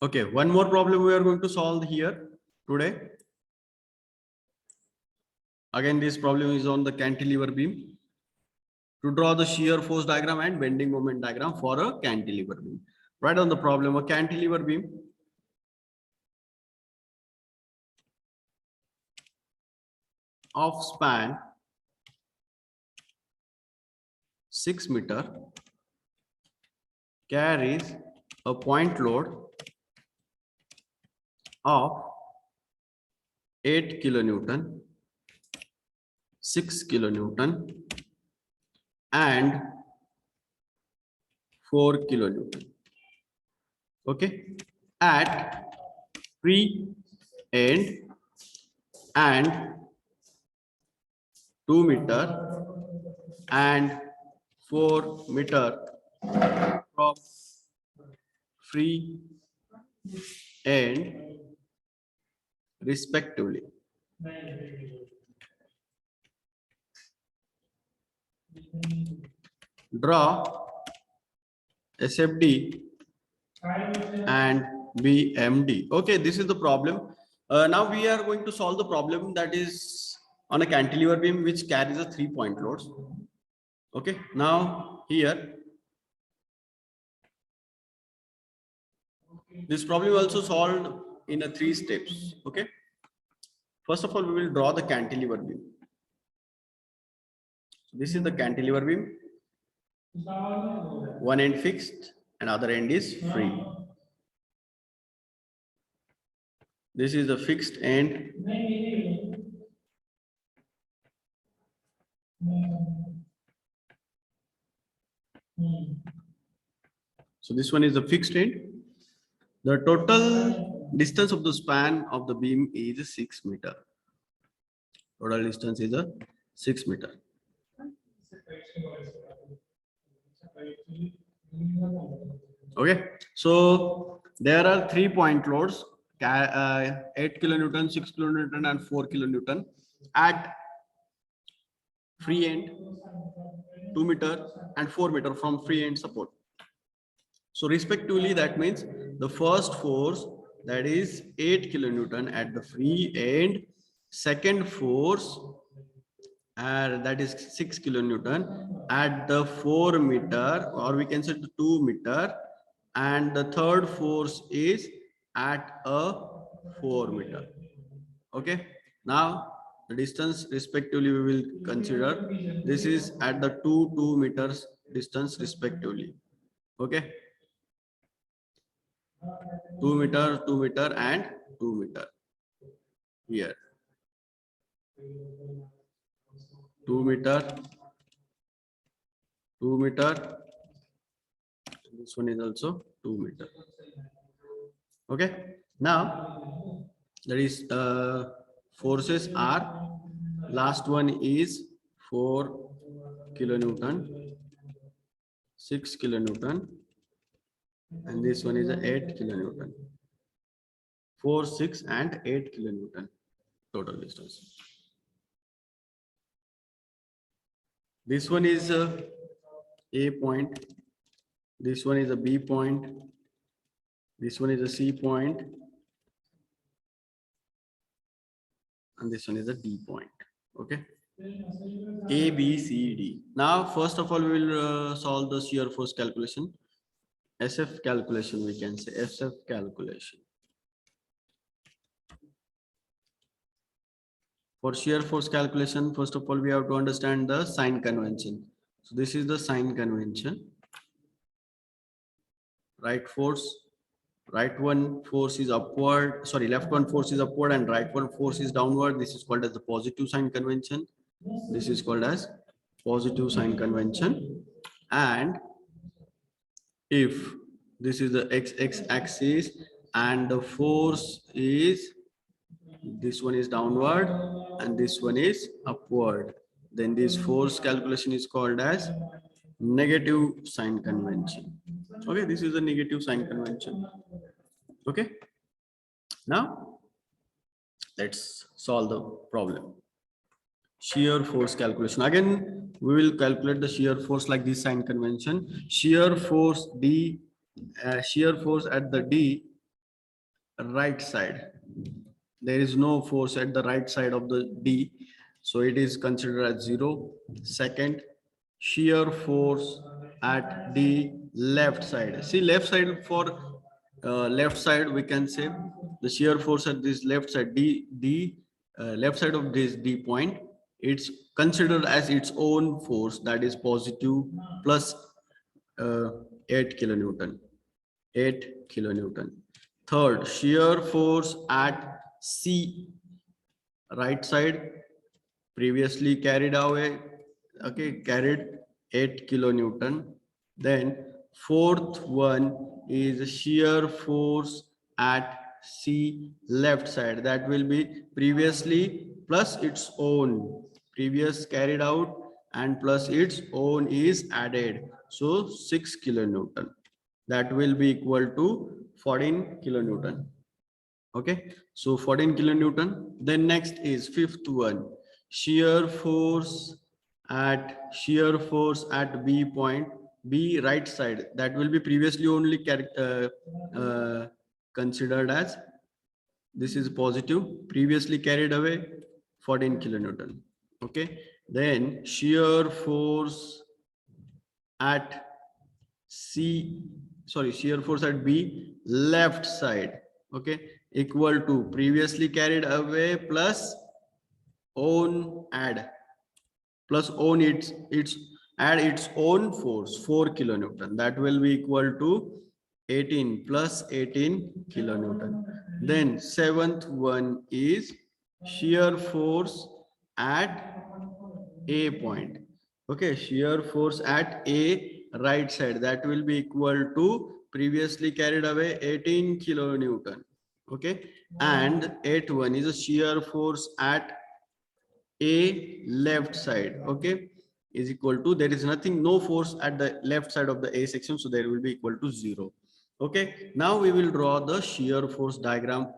Okay, one more problem we are going to solve here today. Again, this problem is on the cantilever beam. To draw the shear force diagram and bending moment diagram for a cantilever beam. Write on the problem, a cantilever beam of span 6 meter carries a point load of 8 kilonewton, 6 kilonewton and 4 kilonewton. Okay, at free end and 2 meter and 4 meter from free end respectively. Draw SFD and BMD. Okay, this is the problem. Now we are going to solve the problem that is on a cantilever beam which carries a 3-point loads. Okay, now here this problem also solved in a 3 steps. Okay, first of all we will draw the cantilever beam. So this is the cantilever beam. One end fixed and other end is free. This is the fixed end. So this one is the fixed end. The total distance of the span of the beam is 6 meter. Total distance is a 6 meter. Okay, so there are 3-point loads, 8 kilonewton, 6 kilonewton and 4 kilonewton at free end, 2 meter and 4 meter from free end support. So respectively, that means the first force, that is 8 kilonewton at the free end, second force that is 6 kilonewton at the 4 meter, or we can say the 2 meter, and the third force is at a 4 meter. Okay, now the distance respectively we will consider. This is at the 2 meters distance respectively. Okay, 2 meter, 2 meter and 2 meter here. 2 meter, 2 meter. This one is also 2 meter. Okay, now there is forces are, last one is 4 kilonewton, 6 kilonewton, and this one is 8 kilonewton. 4, 6 and 8 kilonewton total distance. This one is a point, this one is a B point, this one is a C point, and this one is a D point. Okay, A, B, C, D. Now first of all we will solve the shear force calculation. SF calculation, we can say SF calculation. For shear force calculation, first of all we have to understand the sign convention. So this is the sign convention. Right one force is upward, sorry, left one force is upward and right one force is downward. This is called as the positive sign convention. This is called as positive sign convention. And if this is the x axis and the force is, this one is downward and this one is upward, then this force calculation is called as negative sign convention. Okay, this is a negative sign convention. Okay, now let's solve the problem. Shear force calculation. Again we will calculate the shear force like this sign convention. Shear force D, shear force at the D right side. There is no force at the right side of the D, so it is considered as 0. Second, shear force at D left side. See, left side, for left side we can say the shear force at this left side D left side of this D point, it's considered as its own force, that is positive plus uh, 8 kilonewton. 8 kilonewton. Third, shear force at C right side, previously carried away, okay, carried 8 kilonewton. Then fourth one is shear force at C left side, that will be previously plus its own, previous carried out and plus its own is added, so 6 kilonewton, that will be equal to 14 kilonewton. Okay, so 14 kilonewton. Then next is fifth one, shear force at B point, B right side, that will be previously only considered as, this is positive, previously carried away 14 kilonewton. Okay, then shear force at shear force at B left side, okay, equal to previously carried away plus own add, plus own its add its own force 4 kilonewton, that will be equal to 18 plus 18 kilonewton. Then seventh one is shear force at A point. Okay, shear force at A right side, that will be equal to previously carried away 18 kilonewton. Okay, and eighth one is a shear force at A left side. Okay, is equal to, there is nothing, no force at the left side of the A section, so there will be equal to 0. Okay, now we will draw the shear force diagram.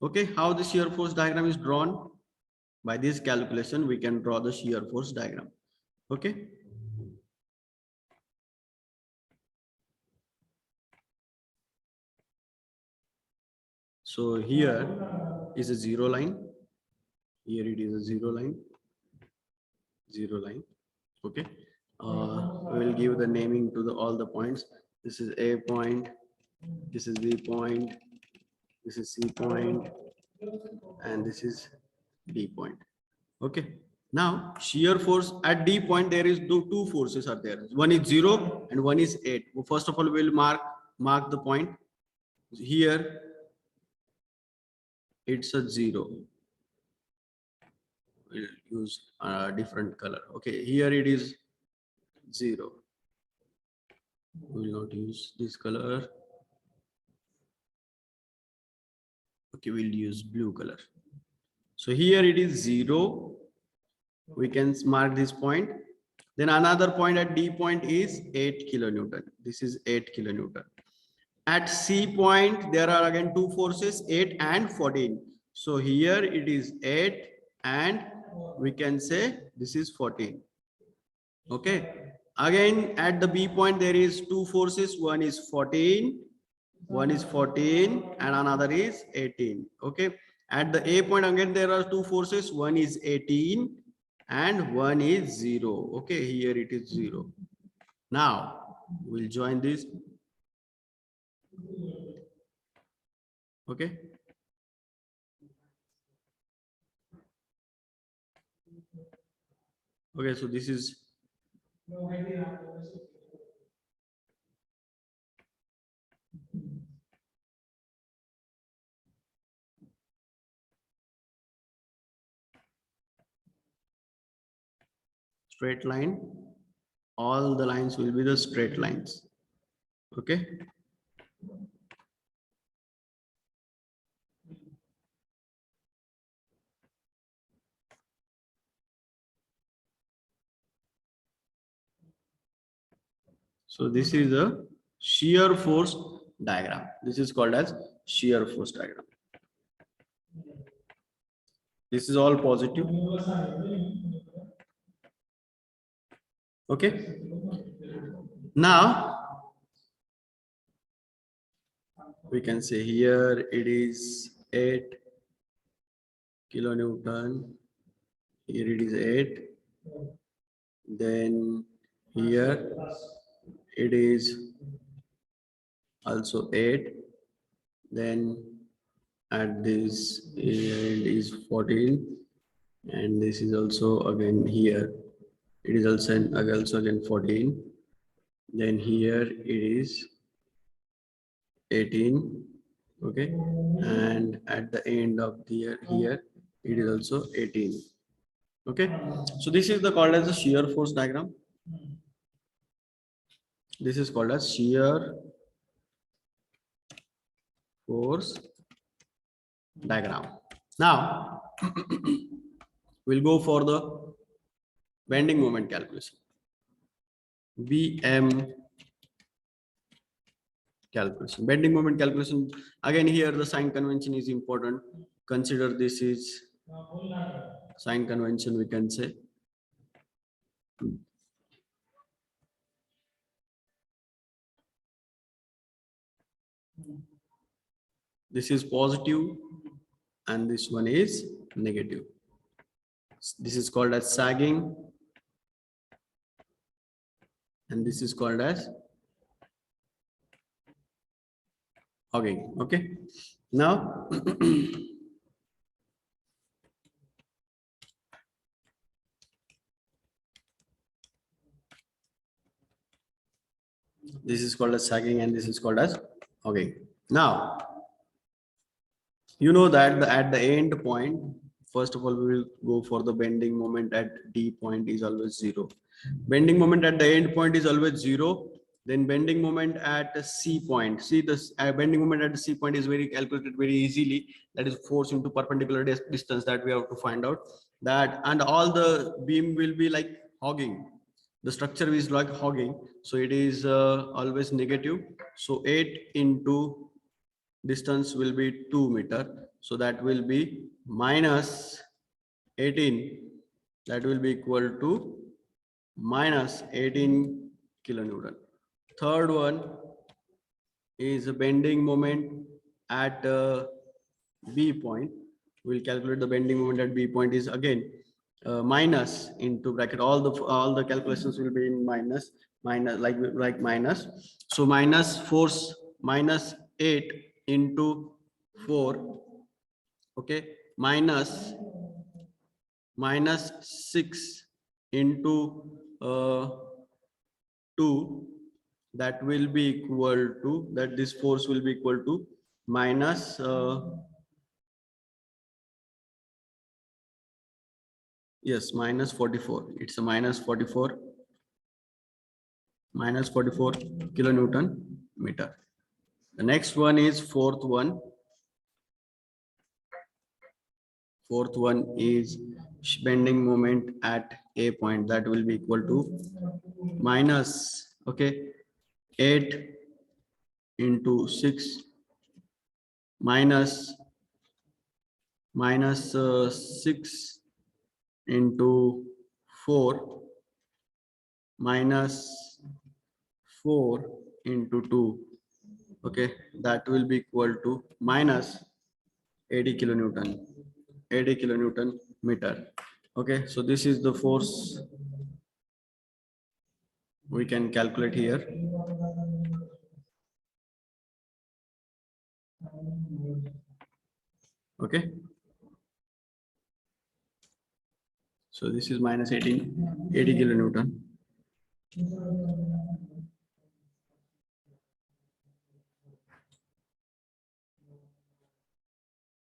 Okay, how the shear force diagram is drawn? By this calculation we can draw the shear force diagram. Okay, so here is a zero line, here it is a zero line. Okay, we will give the naming to all the points. This is A point, this is B point, this is C point, and this is D point. Okay, now shear force at D point, there is two forces are there, one is 0 and one is 8. First of all, we will mark the point. Here it's a 0, we'll use a different color. Okay, here it is 0, we will not use this color. Okay, we'll use blue color. So here it is 0, we can mark this point. Then another point at D point is 8 kilonewton, this is 8 kilonewton. At C point there are again two forces, 8 and 14. So here it is 8 and we can say this is 14. Okay, again at the B point there is two forces, one is 14 and another is 18. Okay, at the A point again there are two forces, one is 18 and one is 0. Okay, here it is 0. Now we'll join this. Okay, okay, so this is straight line, all the lines will be the straight lines. Okay, so this is a shear force diagram. This is called as shear force diagram. This is all positive. Okay, now we can say here it is 8 kilonewton, here it is 8, then here it is also 8, then at this end is 14, and this is also again here it is also again 14, then here it is 18, okay, and at the end of the here it is also 18, okay. So this is the called as the shear force diagram. This is called as shear force diagram. Now we'll go for the bending moment calculation, BM calculation. Bending moment calculation, again here the sign convention is important. Consider this is sign convention, we can say. This is positive and this one is negative. This is called as sagging and this is called as hogging, okay. Now this is called as sagging and this is called as hogging. Now you know that at the end point, first of all we will go for the bending moment at D point is always 0. Bending moment at the end point is always 0. Then bending moment at C point. See, this bending moment at the C point is very calculated very easily. That is force into perpendicular distance that we have to find out. That and all the beam will be like hogging. The structure is like hogging. So it is always negative. So 8 into distance will be 2 meter. So that will be minus 18. That will be equal to minus 18 kilonewton. Third one is a bending moment at B point. We'll calculate the bending moment at B point is again minus into bracket. All the calculations will be in minus like minus. So minus force minus 8 into 4, okay, minus 6 into 2, that will be equal to that this force will be equal to minus yes, minus 44. It's a minus 44 kilonewton meter. The next one is fourth one. Fourth one is bending moment at A point, that will be equal to minus, okay, 8 into 6 minus 6 into 4 minus 4 into 2, okay, that will be equal to minus 80 kilonewton meter, okay. So this is the force we can calculate here. Okay, so this is minus 80 kilonewton.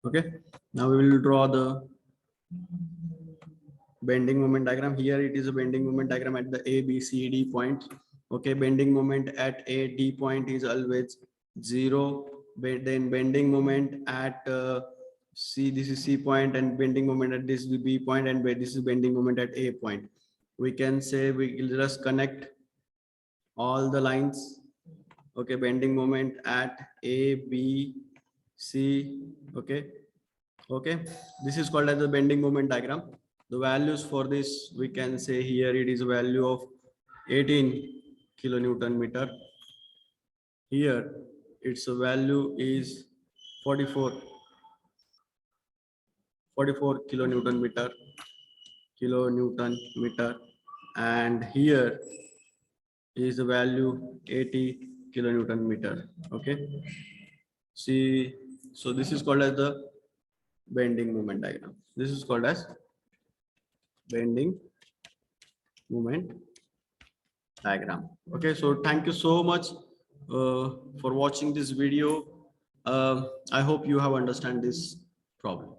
Okay, now we will draw the bending moment diagram. Here it is a bending moment diagram at the A, B, C, D point. Okay, bending moment at A, D point is always 0. Then bending moment at C, this is C point, and bending moment at this is B point, and this is bending moment at A point. We can say we will just connect all the lines. Okay, bending moment at A, B, C. Okay, okay, this is called as the bending moment diagram. The values for this, we can say here it is a value of 18 kilonewton meter. Here its value is 44 kilonewton meter, and here is the value 80 kilonewton meter. Okay, see, so this is called as the bending moment diagram. This is called as bending moment diagram. Okay, so thank you so much for watching this video. I hope you have understand this problem.